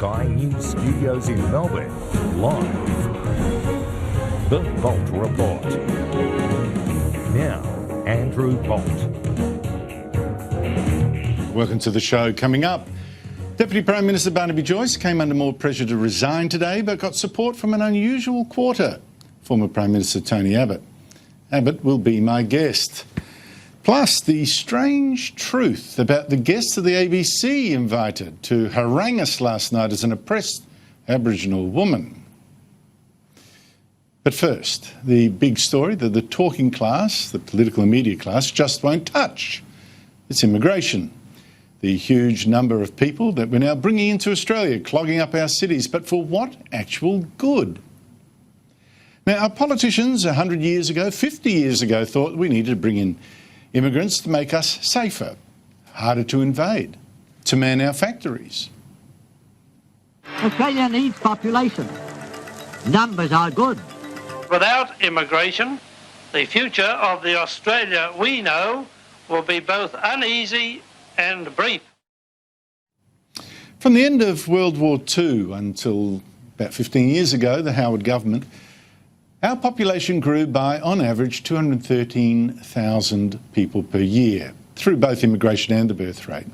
Sky News Studios in Melbourne, live. The Bolt Report. Now, Andrew Bolt. Welcome to the show. Coming up, Deputy Prime Minister Barnaby Joyce came under more pressure to resign today, but got support from an unusual quarter. Former Prime Minister Tony Abbott. Abbott will be my guest. Plus, the strange truth about the guests of the ABC invited to harangue us last night as an oppressed Aboriginal woman. But first, the big story that the talking class, the political and media class, just won't touch. It's immigration. The huge number of people that we're now bringing into Australia, clogging up our cities, but for what actual good? Now, our politicians 100 years ago, 50 years ago, thought we needed to bring in immigrants to make us safer, harder to invade, to man our factories. Australia needs population. Numbers are good. Without immigration, the future of the Australia we know will be both uneasy and brief. From the end of World War II until about 15 years ago, the Howard government, our population grew by, on average, 213,000 people per year, through both immigration and the birth rate.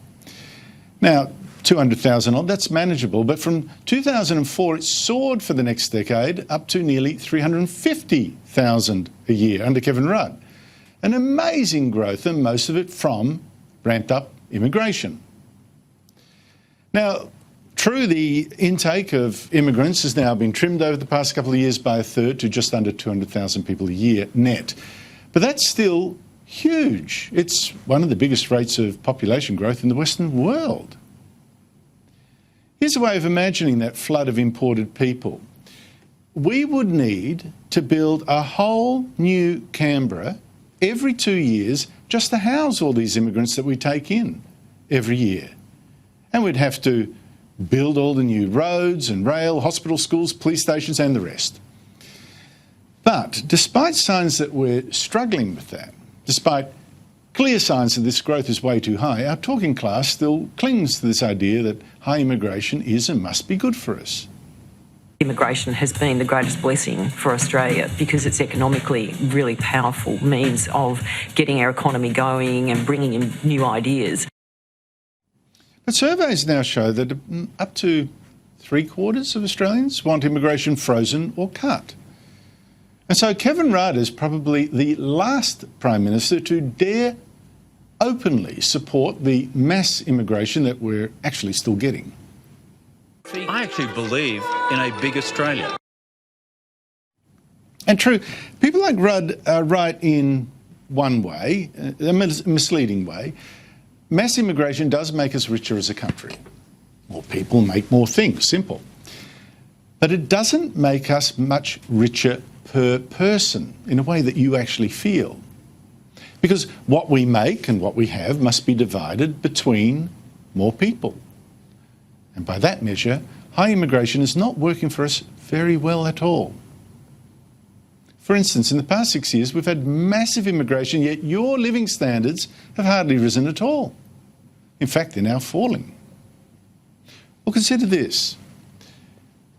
Now, 200,000 odd, that's manageable, but from 2004 it soared for the next decade up to nearly 350,000 a year under Kevin Rudd. An amazing growth, and most of it from ramped up immigration. Now, true, the intake of immigrants has now been trimmed over the past couple of years by a third to just under 200,000 people a year net. But that's still huge. It's one of the biggest rates of population growth in the Western world. Here's a way of imagining that flood of imported people. We would need to build a whole new Canberra every 2 years just to house all these immigrants that we take in every year. And we'd have to build all the new roads and rail, hospital, schools, police stations and the rest. But despite signs that we're struggling with that, despite clear signs that this growth is way too high, our talking class still clings to this idea that high immigration is and must be good for us. Immigration has been the greatest blessing for Australia because it's economically really powerful means of getting our economy going and bringing in new ideas. But surveys now show that up to 3/4 of Australians want immigration frozen or cut. And so Kevin Rudd is probably the last Prime Minister to dare openly support the mass immigration that we're actually still getting. I actually believe in a big Australia. And true, people like Rudd are right in one way, a misleading way. Mass immigration does make us richer as a country. More people make more things, simple. But it doesn't make us much richer per person in a way that you actually feel. Because what we make and what we have must be divided between more people. And by that measure, high immigration is not working for us very well at all. For instance, in the past 6 years, we've had massive immigration, yet your living standards have hardly risen at all. In fact, they're now falling. Well, consider this.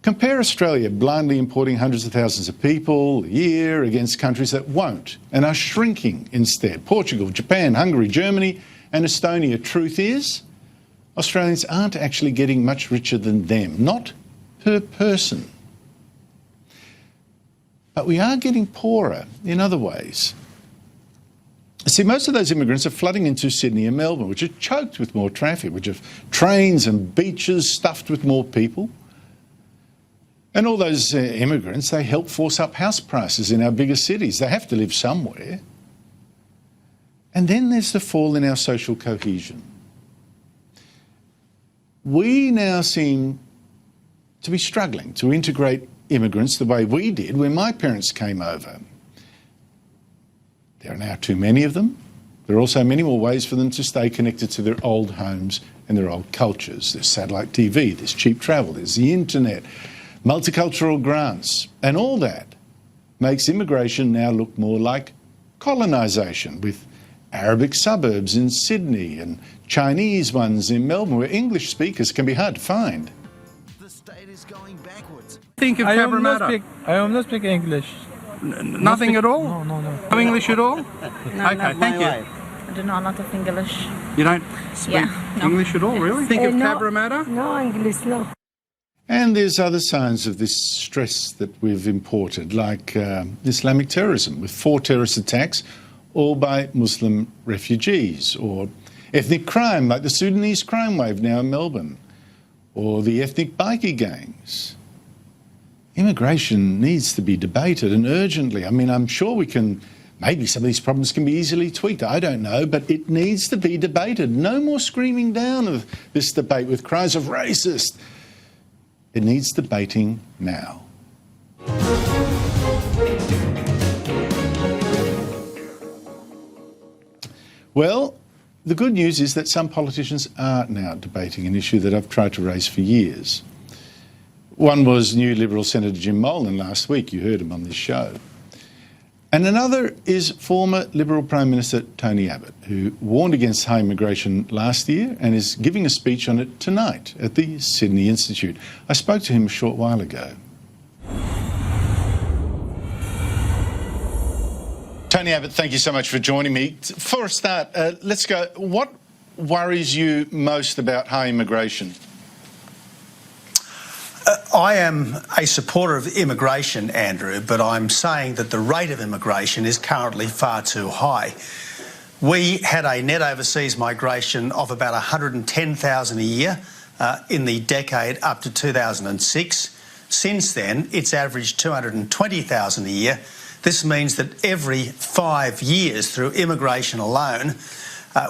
Compare Australia blindly importing hundreds of thousands of people a year against countries that won't and are shrinking instead. Portugal, Japan, Hungary, Germany and Estonia. Truth is, Australians aren't actually getting much richer than them, not per person. But we are getting poorer in other ways. See, most of those immigrants are flooding into Sydney and Melbourne, which are choked with more traffic, which have trains and beaches stuffed with more people. And all those immigrants, they help force up house prices in our bigger cities. They have to live somewhere. And then there's the fall in our social cohesion. We now seem to be struggling to integrate immigrants the way we did when my parents came over. There are now too many of them. There are also many more ways for them to stay connected to their old homes and their old cultures. There's satellite TV, there's cheap travel, there's the internet, multicultural grants, and all that makes immigration now look more like colonisation, with Arabic suburbs in Sydney and Chinese ones in Melbourne, where English speakers can be hard to find. is going backwards. Think of Cabramatta. I am not speak English. Nothing at all? No. No English at all? No, okay, thank you. I do not a lot of English. You don't speak English at all, really? Think of no. Cabramatta? No English, no. And there's other signs of this stress that we've imported, like Islamic terrorism, with 4 terrorist attacks, all by Muslim refugees, or ethnic crime, like the Sudanese crime wave now in Melbourne, or the ethnic bikie gangs. Immigration needs to be debated, and urgently. I mean, I'm sure we can, maybe some of these problems can be easily tweaked, I don't know, but it needs to be debated. No more screaming down of this debate with cries of racist. It needs debating now. Well, the good news is that some politicians are now debating an issue that I've tried to raise for years. One was New Liberal Senator Jim Molan last week. You heard him on this show. And another is former Liberal Prime Minister Tony Abbott, who warned against high immigration last year and is giving a speech on it tonight at the Sydney Institute. I spoke to him a short while ago. Tony Abbott, thank you so much for joining me. For a start, let's go. What worries you most about high immigration? I am a supporter of immigration, Andrew, but I'm saying that the rate of immigration is currently far too high. We had a net overseas migration of about 110,000 a year in the decade up to 2006. Since then, it's averaged 220,000 a year. This means that every 5 years, through immigration alone,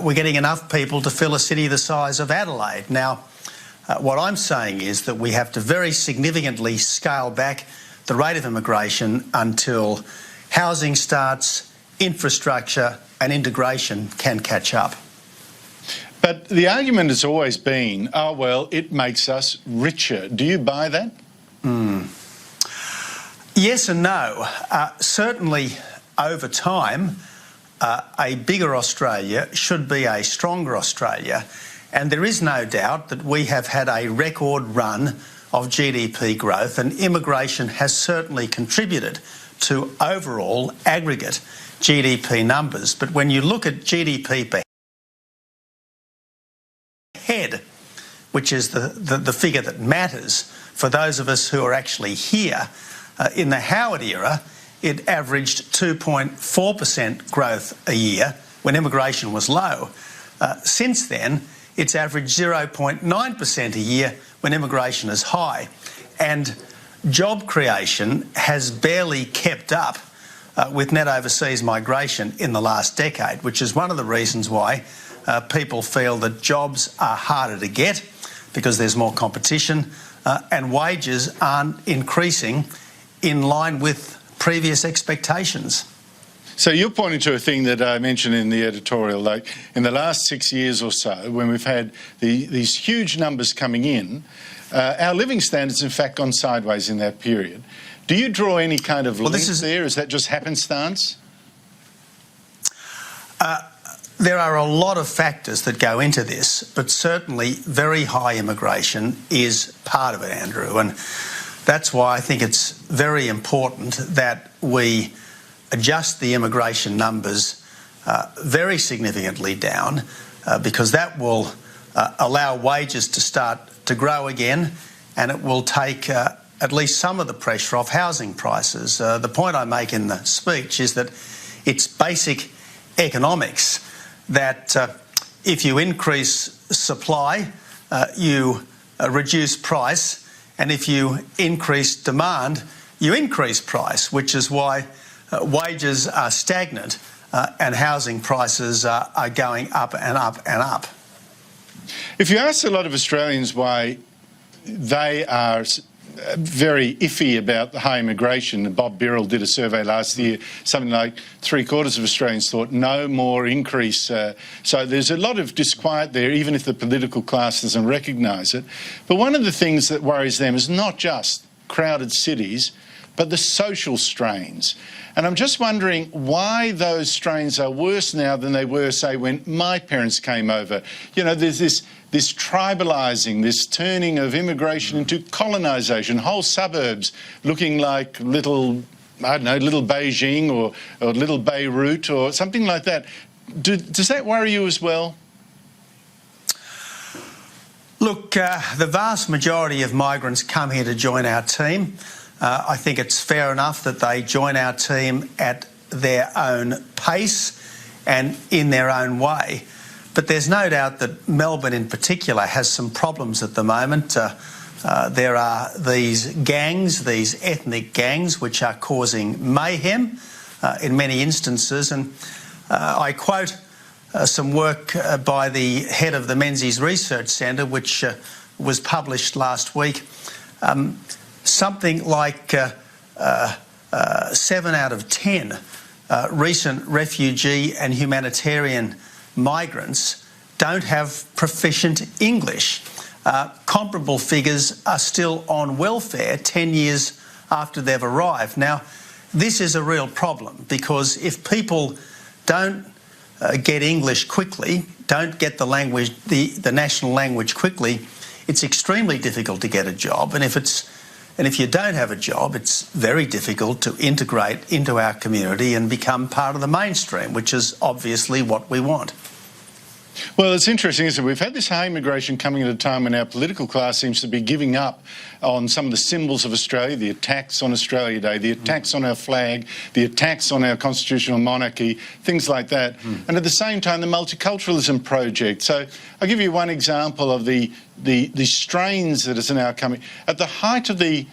we're getting enough people to fill a city the size of Adelaide. Now, what I'm saying is that we have to very significantly scale back the rate of immigration until housing starts, infrastructure and integration can catch up. But the argument has always been, oh, well, it makes us richer. Do you buy that? Yes and no. Certainly over time, a bigger Australia should be a stronger Australia. And there is no doubt that we have had a record run of GDP growth, and immigration has certainly contributed to overall aggregate GDP numbers. But when you look at GDP per head, which is the figure that matters for those of us who are actually here, in the Howard era, it averaged 2.4% growth a year when immigration was low. Since then, it's averaged 0.9% a year when immigration is high. And job creation has barely kept up with net overseas migration in the last decade, which is one of the reasons why people feel that jobs are harder to get because there's more competition and wages aren't increasing in line with previous expectations. So you're pointing to a thing that I mentioned in the editorial, like in the last 6 years or so, when we've had these huge numbers coming in, our living standards, in fact, gone sideways in that period. Do you draw any kind of link there? Is that just happenstance? There are a lot of factors that go into this, but certainly very high immigration is part of it, Andrew. And that's why I think it's very important that we adjust the immigration numbers very significantly down because that will allow wages to start to grow again, and it will take at least some of the pressure off housing prices. The point I make in the speech is that it's basic economics that if you increase supply, you reduce price, and if you increase demand, you increase price, which is why wages are stagnant and housing prices are going up and up and up. If you ask a lot of Australians why they are very iffy about the high immigration, Bob Birrell did a survey last year, something like 3/4 of Australians thought no more increase. So there's a lot of disquiet there, even if the political class doesn't recognise it. But one of the things that worries them is not just crowded cities, but the social strains. And I'm just wondering why those strains are worse now than they were, say, when my parents came over. You know, there's this tribalising, this turning of immigration into colonisation, whole suburbs looking like little, I don't know, little Beijing or little Beirut or something like that. Does that worry you as well? Look, the vast majority of migrants come here to join our team. I think it's fair enough that they join our team at their own pace and in their own way. But there's no doubt that Melbourne in particular has some problems at the moment. There are these gangs, these ethnic gangs, which are causing mayhem in many instances. And I quote some work by the head of the Menzies Research Centre, which was published last week. Something like 7 out of 10 recent refugee and humanitarian migrants don't have proficient English. Comparable figures are still on welfare 10 years after they've arrived. Now, this is a real problem because if people don't get English quickly, don't get the language, the national language quickly, it's extremely difficult to get a job. And if you don't have a job, it's very difficult to integrate into our community and become part of the mainstream, which is obviously what we want. Well, it's interesting, isn't it? We've had this high immigration coming at a time when our political class seems to be giving up on some of the symbols of Australia, the attacks on Australia Day, the attacks on our flag, the attacks on our constitutional monarchy, things like that. And at the same time, the multiculturalism project. So I'll give you one example of the strains that is now coming. At the height of the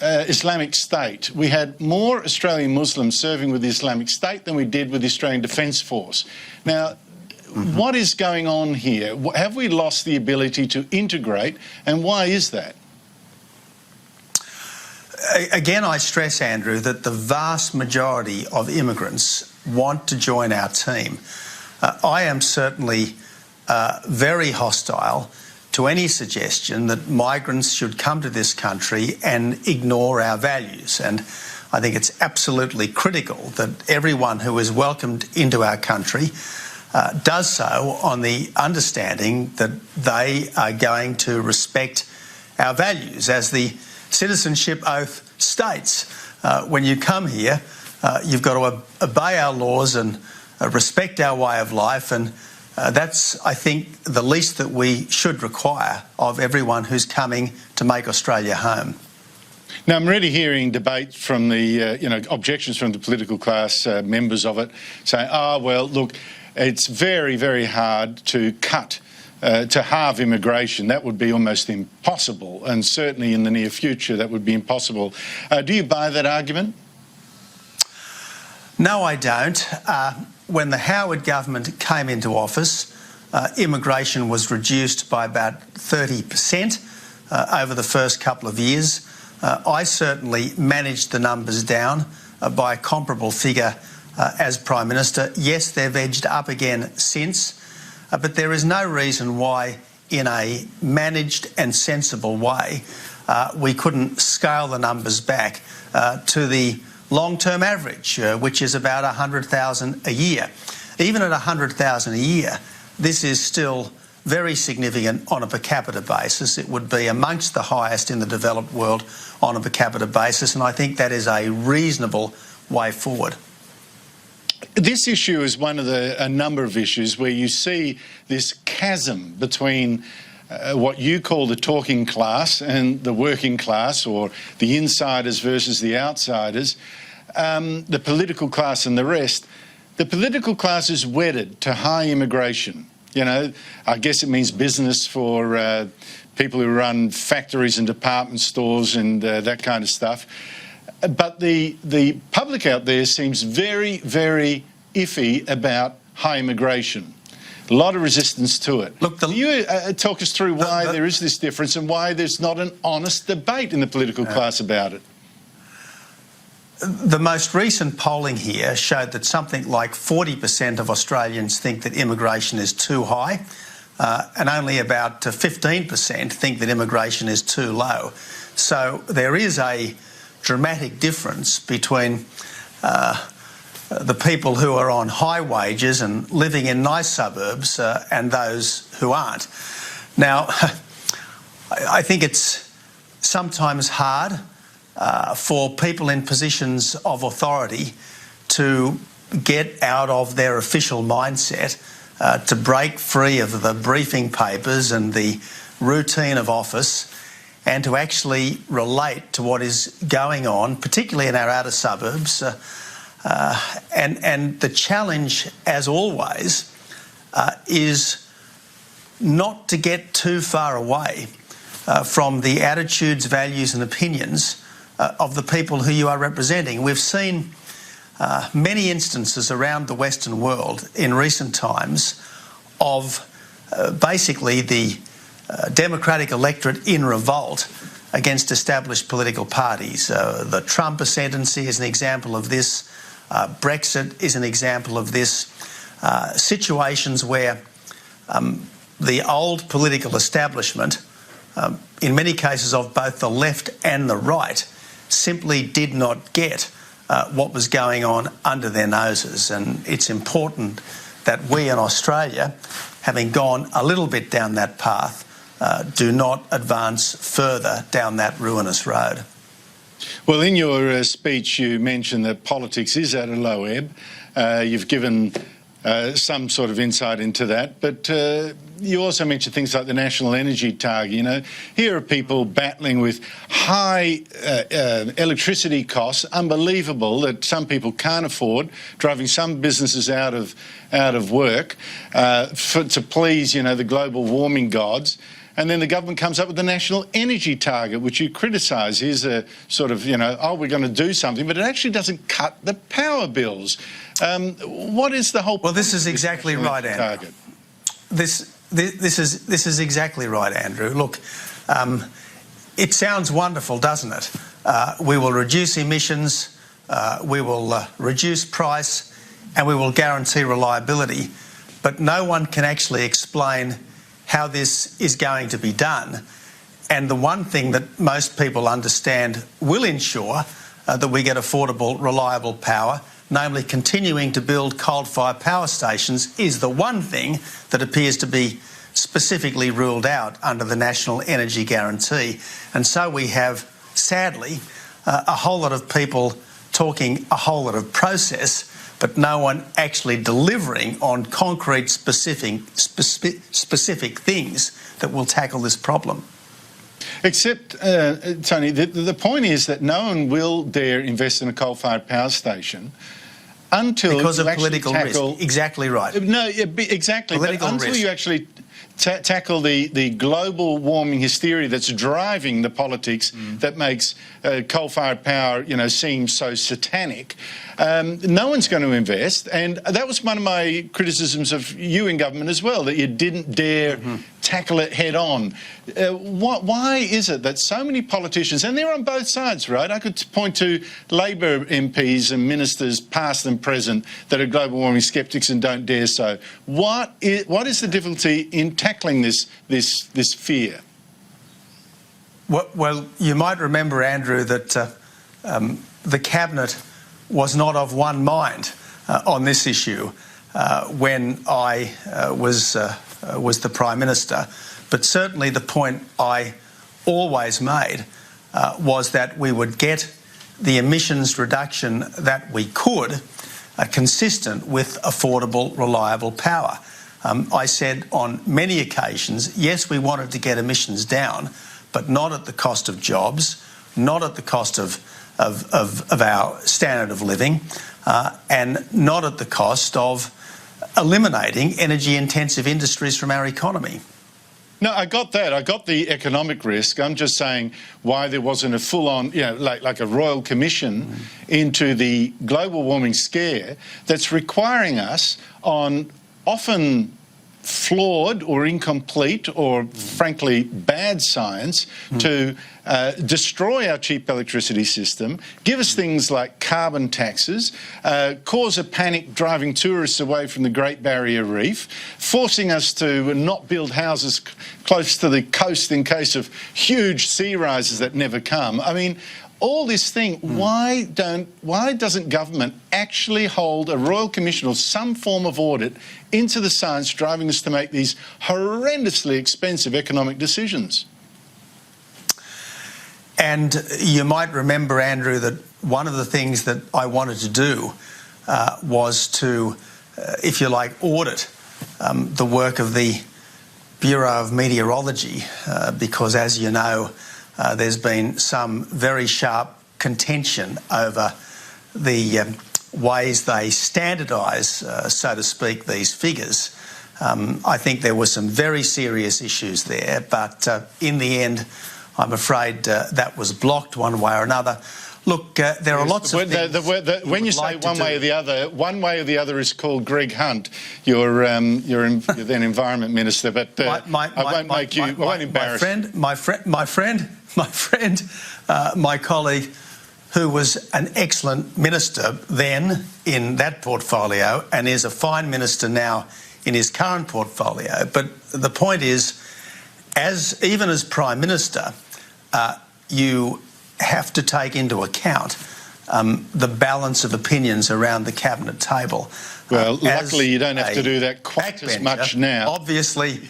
Islamic State, we had more Australian Muslims serving with the Islamic State than we did with the Australian Defence Force. Now, what is going on here? Have we lost the ability to integrate, and why is that? Again, I stress, Andrew, that the vast majority of immigrants want to join our team. I am certainly very hostile to any suggestion that migrants should come to this country and ignore our values. And I think it's absolutely critical that everyone who is welcomed into our country does so on the understanding that they are going to respect our values. As the citizenship oath states, when you come here, you've got to obey our laws and respect our way of life, and that's, I think, the least that we should require of everyone who's coming to make Australia home. Now, I'm already hearing debate from the, objections from the political class, members of it, saying, well, look, it's very, very hard to halve immigration. That would be almost impossible, and certainly in the near future that would be impossible. Do you buy that argument? No, I don't. When the Howard government came into office, immigration was reduced by about 30% over the first couple of years. I certainly managed the numbers down by a comparable figure as Prime Minister. Yes, they've edged up again since, but there is no reason why, in a managed and sensible way, we couldn't scale the numbers back to the long-term average, which is about 100,000 a year. Even at 100,000 a year, this is still very significant on a per capita basis. It would be amongst the highest in the developed world on a per capita basis, and I think that is a reasonable way forward. This issue is one of a number of issues where you see this chasm between what you call the talking class and the working class, or the insiders versus the outsiders, the political class and the rest. The political class is wedded to high immigration. I guess it means business for people who run factories and department stores and that kind of stuff. But the public out there seems very, very iffy about high immigration. A lot of resistance to it. Look, can you talk us through why there is this difference and why there's not an honest debate in the political class about it? The most recent polling here showed that something like 40% of Australians think that immigration is too high, and only about 15% think that immigration is too low. So there is a dramatic difference between the people who are on high wages and living in nice suburbs and those who aren't. Now, I think it's sometimes hard for people in positions of authority to get out of their official mindset, to break free of the briefing papers and the routine of office, and to actually relate to what is going on, particularly in our outer suburbs. And the challenge, as always, is not to get too far away from the attitudes, values and opinions of the people who you are representing. We've seen many instances around the Western world in recent times of basically the democratic electorate in revolt against established political parties. The Trump ascendancy is an example of this. Brexit is an example of this. Situations where the old political establishment, in many cases of both the left and the right, simply did not get what was going on under their noses. And it's important that we in Australia, having gone a little bit down that path, do not advance further down that ruinous road. Well, in your speech, you mentioned that politics is at a low ebb. You've given some sort of insight into that, but you also mentioned things like the national energy target. You know, here are people battling with high electricity costs, unbelievable, that some people can't afford, driving some businesses out of work to please, you know, the global warming gods. And then the government comes up with the national energy target, which you criticise. Here's a sort of, you know, oh, we're going to do something, but it actually doesn't cut the power bills. What is the whole? Well, this is exactly right, Andrew. This is exactly right, Andrew. Look, it sounds wonderful, doesn't it? We will reduce emissions, we will reduce price, and we will guarantee reliability. But no one can actually explain how this is going to be done. And the one thing that most people understand will ensure that we get affordable, reliable power, namely continuing to build coal-fired power stations, is the one thing that appears to be specifically ruled out under the National Energy Guarantee. And so we have, sadly, a whole lot of people talking a whole lot of process, but no one actually delivering on concrete specific things that will tackle this problem. Except, Tony, the point is that no one will dare invest in a coal-fired power station until because you of political risk. Exactly right. No, exactly. But until you actually tackle the global warming hysteria that's driving the politics that makes coal-fired power, you know, seem so satanic. No one's going to invest, and that was one of my criticisms of you in government as well, that you didn't dare tackle it head on. Why is it that so many politicians, and they're on both sides, right? I could point to Labor MPs and ministers, past and present, that are global warming sceptics and don't dare so. What is the difficulty in tackling this fear? Well, you might remember, Andrew, that the Cabinet was not of one mind on this issue when I was the Prime Minister. But certainly the point I always made was that we would get the emissions reduction that we could consistent with affordable, reliable power. I said on many occasions, yes, we wanted to get emissions down, but not at the cost of jobs, not at the cost of our standard of living, and not at the cost of eliminating energy-intensive industries from our economy. No, I got that. I got the economic risk. I'm just saying why there wasn't a full-on, you know, like a royal commission into the global warming scare that's requiring us on often flawed or incomplete or frankly bad science to destroy our cheap electricity system, give us things like carbon taxes, cause a panic driving tourists away from the Great Barrier Reef, forcing us to not build houses close to the coast in case of huge sea rises that never come. I mean, all this thing, why doesn't government actually hold a Royal Commission or some form of audit into the science driving us to make these horrendously expensive economic decisions? And you might remember, Andrew, that one of the things that I wanted to do was to, if you like, audit the work of the Bureau of Meteorology, because, as you know, there's been some very sharp contention over the ways they standardise, so to speak, these figures. I think there were some very serious issues there, but in the end, I'm afraid that was blocked one way or another. Look, there are lots of things. When you say one way or the other is called Greg Hunt, your then Environment Minister. But I won't embarrass you. My colleague, who was an excellent minister then in that portfolio and is a fine minister now in his current portfolio. But the point is, even as Prime Minister, you have to take into account the balance of opinions around the cabinet table. Well, luckily you don't have to do that quite as much now. Obviously,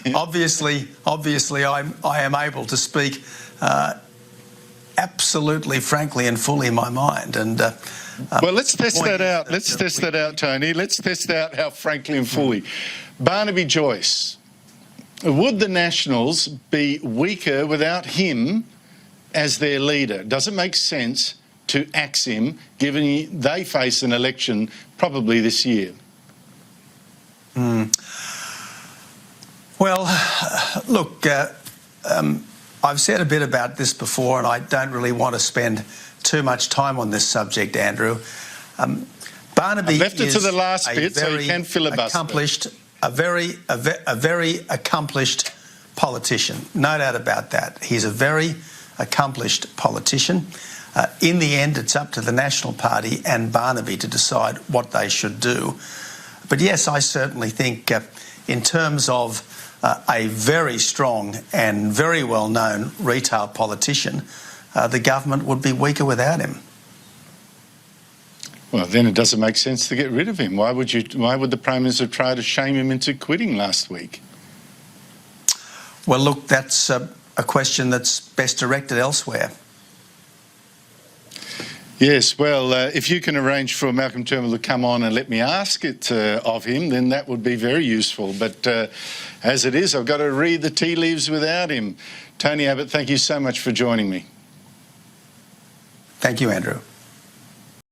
I am able to speak absolutely, frankly, and fully my mind. And well, let's test that out. Let's test that out, Tony. Let's test out how frankly and fully. Barnaby Joyce, would the Nationals be weaker without him as their leader? Does it make sense to axe him, given they face an election probably this year? Well, look, I've said a bit about this before, and I don't really want to spend too much time on this subject, Andrew. Barnaby I've left it to the last bit, so you can filibuster. A very accomplished politician, no doubt about that. He's a very accomplished politician. In the end, it's up to the National Party and Barnaby to decide what they should do. But yes, I certainly think in terms of a very strong and very well-known retail politician, the government would be weaker without him. Well, then it doesn't make sense to get rid of him. Why would the Prime Minister try to shame him into quitting last week? Well, look, that's a question that's best directed elsewhere. Yes, well, if you can arrange for Malcolm Turnbull to come on and let me ask it of him, then that would be very useful. But as it is, I've got to read the tea leaves without him. Tony Abbott, thank you so much for joining me. Thank you, Andrew.